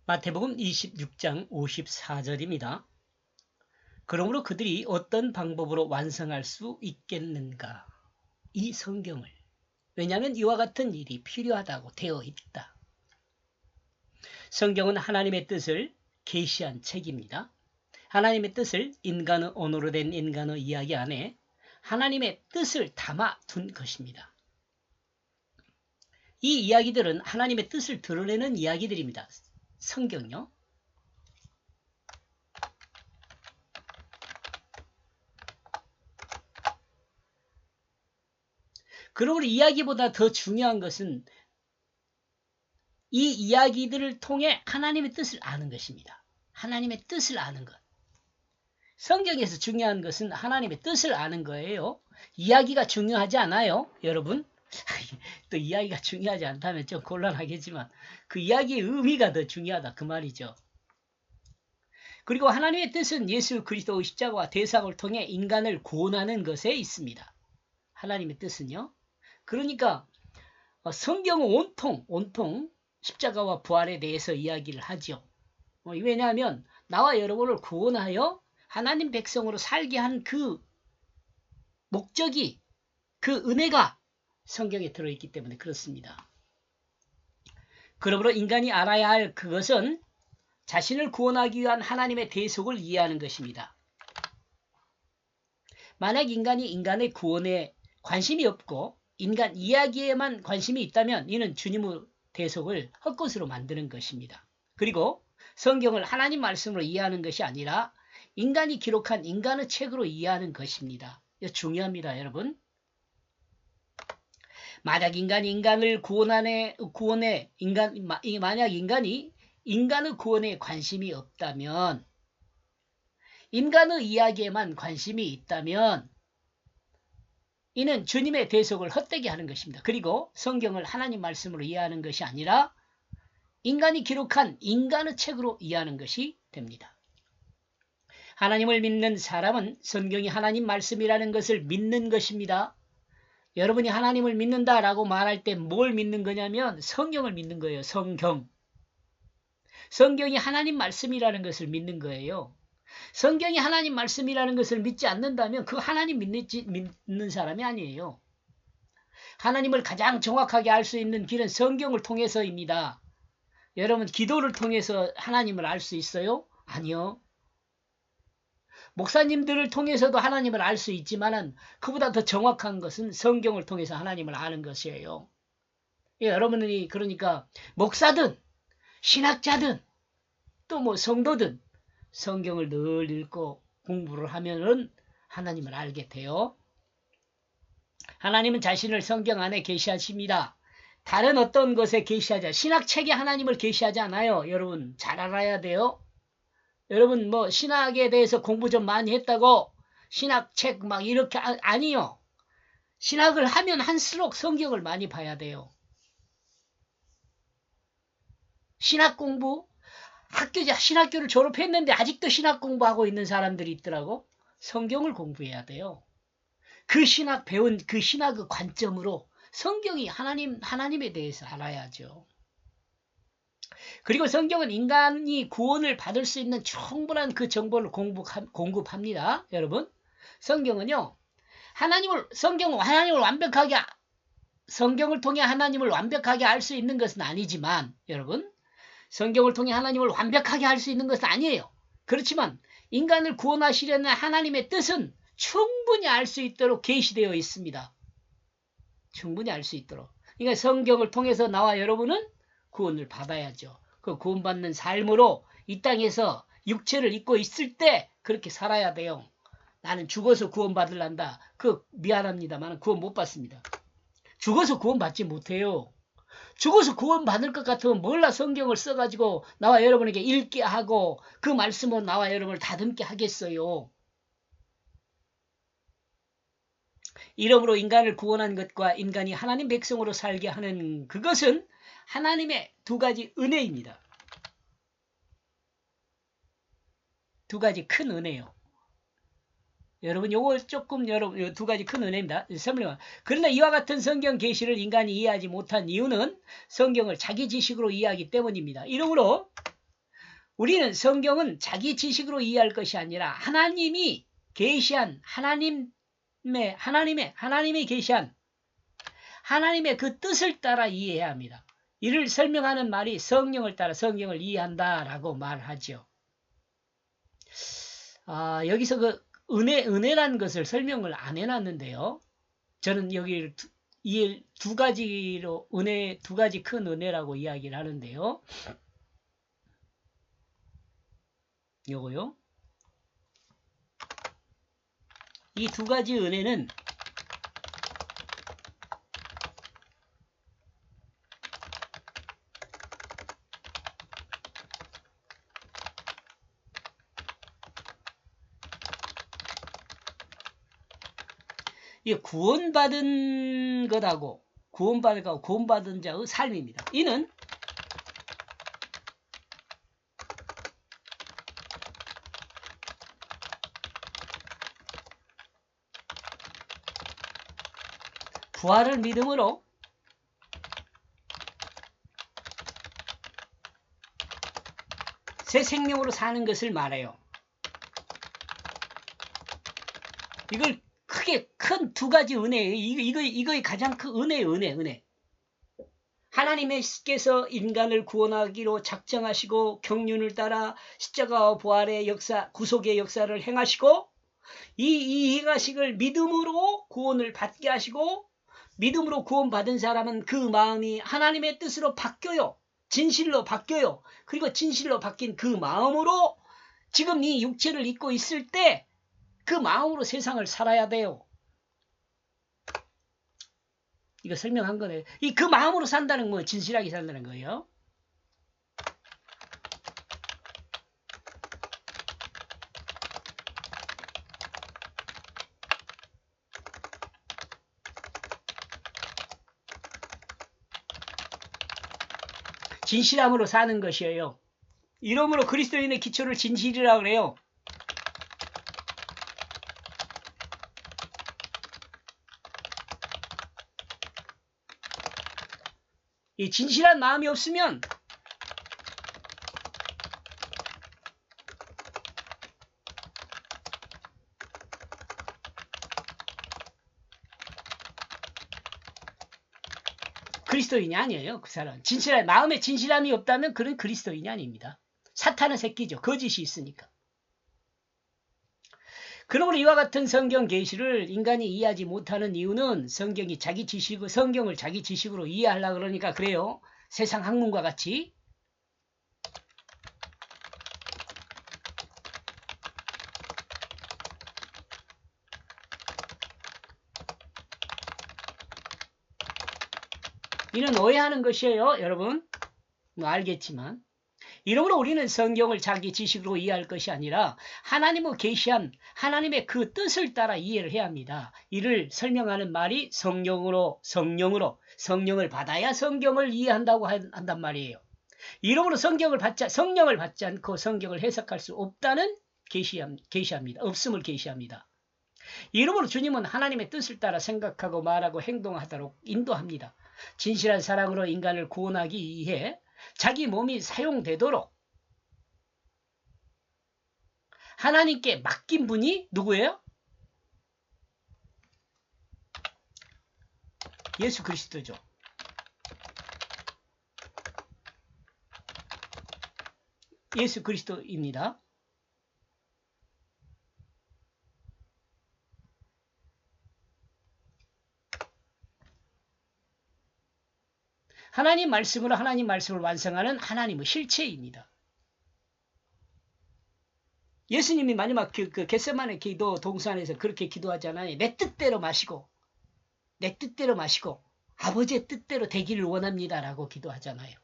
마태복음 26장 54절입니다. 그러므로 그들이 어떤 방법으로 완성할 수 있겠는가? 이 성경을. 왜냐하면 이와 같은 일이 필요하다고 되어 있다. 성경은 하나님의 뜻을 계시한 책입니다. 하나님의 뜻을 인간의 언어로 된 인간의 이야기 안에 하나님의 뜻을 담아 둔 것입니다. 이 이야기들은 하나님의 뜻을 드러내는 이야기들입니다. 성경요. 그러므로 이야기보다 더 중요한 것은 이 이야기들을 통해 하나님의 뜻을 아는 것입니다. 하나님의 뜻을 아는 것. 성경에서 중요한 것은 하나님의 뜻을 아는 거예요. 이야기가 중요하지 않아요, 여러분? 또 이야기가 중요하지 않다면 좀 곤란하겠지만 그 이야기의 의미가 더 중요하다 그 말이죠. 그리고 하나님의 뜻은 예수 그리스도의 십자가와 대상을 통해 인간을 구원하는 것에 있습니다. 하나님의 뜻은요. 그러니까 성경은 온통 십자가와 부활에 대해서 이야기를 하죠. 왜냐하면 나와 여러분을 구원하여 하나님 백성으로 살게 한 그 목적이, 그 은혜가 성경에 들어있기 때문에 그렇습니다. 그러므로 인간이 알아야 할 그것은 자신을 구원하기 위한 하나님의 대속을 이해하는 것입니다. 만약 인간이 인간의 구원에 관심이 없고 인간 이야기에만 관심이 있다면 이는 주님의 대속을 헛것으로 만드는 것입니다. 그리고 성경을 하나님 말씀으로 이해하는 것이 아니라 인간이 기록한 인간의 책으로 이해하는 것입니다. 이거 중요합니다, 여러분. 만약 인간이 인간을 만약 인간이 인간의 구원에 관심이 없다면, 인간의 이야기에만 관심이 있다면 이는 주님의 대속을 헛되게 하는 것입니다. 그리고 성경을 하나님 말씀으로 이해하는 것이 아니라 인간이 기록한 인간의 책으로 이해하는 것이 됩니다. 하나님을 믿는 사람은 성경이 하나님 말씀이라는 것을 믿는 것입니다. 여러분이 하나님을 믿는다라고 말할 때 뭘 믿는 거냐면 성경을 믿는 거예요. 성경이 하나님 말씀이라는 것을 믿는 거예요. 성경이 하나님 말씀이라는 것을 믿지 않는다면 그 하나님 믿는 사람이 아니에요. 하나님을 가장 정확하게 알 수 있는 길은 성경을 통해서입니다. 여러분 기도를 통해서 하나님을 알 수 있어요? 아니요. 목사님들을 통해서도 하나님을 알 수 있지만은 그보다 더 정확한 것은 성경을 통해서 하나님을 아는 것이에요. 여러분이 그러니까 목사든 신학자든 또 뭐 성도든 성경을 늘 읽고 공부를 하면은 하나님을 알게 돼요. 하나님은 자신을 성경 안에 계시하십니다. 다른 어떤 것에 계시하지, 신학책에 하나님을 계시하지 않아요. 여러분 잘 알아야 돼요. 여러분 뭐 신학에 대해서 공부 좀 많이 했다고 신학책 막 이렇게 아니요. 신학을 하면 할수록 성경을 많이 봐야 돼요. 신학 공부, 신학교를 졸업했는데 아직도 신학 공부하고 있는 사람들이 있더라고. 성경을 공부해야 돼요. 그 신학 배운 그 신학의 관점으로 성경이 하나님에 대해서 알아야죠. 그리고 성경은 인간이 구원을 받을 수 있는 충분한 그 정보를 공급합니다. 여러분, 성경은요, 성경을 통해 하나님을 완벽하게 알 수 있는 것은 아니지만, 여러분, 성경을 통해 하나님을 완벽하게 알 수 있는 것은 아니에요. 그렇지만 인간을 구원하시려는 하나님의 뜻은 충분히 알 수 있도록 계시되어 있습니다. 충분히 알 수 있도록. 그러니까 성경을 통해서 나와 여러분은 구원을 받아야죠. 그 구원받는 삶으로 이 땅에서 육체를 입고 있을 때 그렇게 살아야 돼요. 나는 죽어서 구원받으란다. 미안합니다만 구원 못 받습니다. 죽어서 구원받지 못해요. 죽어서 구원받을 것 같으면 몰라 성경을 써가지고 나와 여러분에게 읽게 하고 그 말씀으로 나와 여러분을 다듬게 하겠어요. 이러므로 인간을 구원한 것과 인간이 하나님 백성으로 살게 하는 그것은 하나님의 두 가지 은혜입니다. 두 가지 큰 은혜요. 여러분 요거 조금 여러분 두 가지 큰 은혜입니다. 그러나 이와 같은 성경 계시를 인간이 이해하지 못한 이유는 성경을 자기 지식으로 이해하기 때문입니다. 이러므로 우리는 성경은 자기 지식으로 이해할 것이 아니라 하나님이 계시한 하나님이 계시한 하나님의 그 뜻을 따라 이해해야 합니다. 이를 설명하는 말이 성령을 따라 성경을 이해한다라고 말하죠. 여기서 그 은혜라는 것을 설명을 안 해놨는데요. 저는 여기 두 가지로 두 가지 큰 은혜라고 이야기를 하는데요. 요거요. 이 두 가지 은혜는 이 구원받은 것하고 구원받은 자의 삶입니다. 이는 부활을 믿음으로 새 생명으로 사는 것을 말해요. 이걸 크게 큰 두 가지 은혜예요. 이거의 가장 큰 은혜. 하나님께서 인간을 구원하기로 작정하시고 경륜을 따라 십자가와 부활의 역사, 구속의 역사를 행하시고 이 행하식을 믿음으로 구원을 받게 하시고 믿음으로 구원받은 사람은 그 마음이 하나님의 뜻으로 바뀌어요. 진실로 바뀌어요. 그리고 진실로 바뀐 그 마음으로 지금 이 육체를 입고 있을 때 그 마음으로 세상을 살아야 돼요. 이거 설명한 거네요. 그 마음으로 산다는 거 진실하게 산다는 거예요. 진실함으로 사는 것이에요. 이러므로 그리스도인의 기초를 진실이라고 그래요. 이 진실한 마음이 없으면 그리스도인이 아니에요. 그 사람 마음에 진실함이 없다면 그런 그리스도인이 아닙니다. 사탄의 새끼죠. 거짓이 있으니까. 그러므로 이와 같은 성경 계시를 인간이 이해하지 못하는 이유는 성경을 자기 지식으로 이해하려고 그러니까 그래요. 세상 학문과 같이. 이는 오해하는 것이에요. 여러분. 알겠지만. 이러므로 우리는 성경을 자기 지식으로 이해할 것이 아니라 하나님의 계시한 하나님의 그 뜻을 따라 이해를 해야 합니다. 이를 설명하는 말이 성령을 받아야 성경을 이해한다고 한단 말이에요. 이러므로 성령을 받지 않고 성경을 해석할 수 없다는 계시합니다. 없음을 계시합니다. 이러므로 주님은 하나님의 뜻을 따라 생각하고 말하고 행동하도록 인도합니다. 진실한 사랑으로 인간을 구원하기 위해 자기 몸이 사용되도록 하나님께 맡긴 분이 누구예요? 예수 그리스도죠. 예수 그리스도입니다. 하나님 말씀을 완성하는 하나님의 실체입니다. 예수님이 마지막 그 겟세마네 기도 동산에서 그렇게 기도하잖아요. 내 뜻대로 마시고 아버지의 뜻대로 되기를 원합니다라고 기도하잖아요.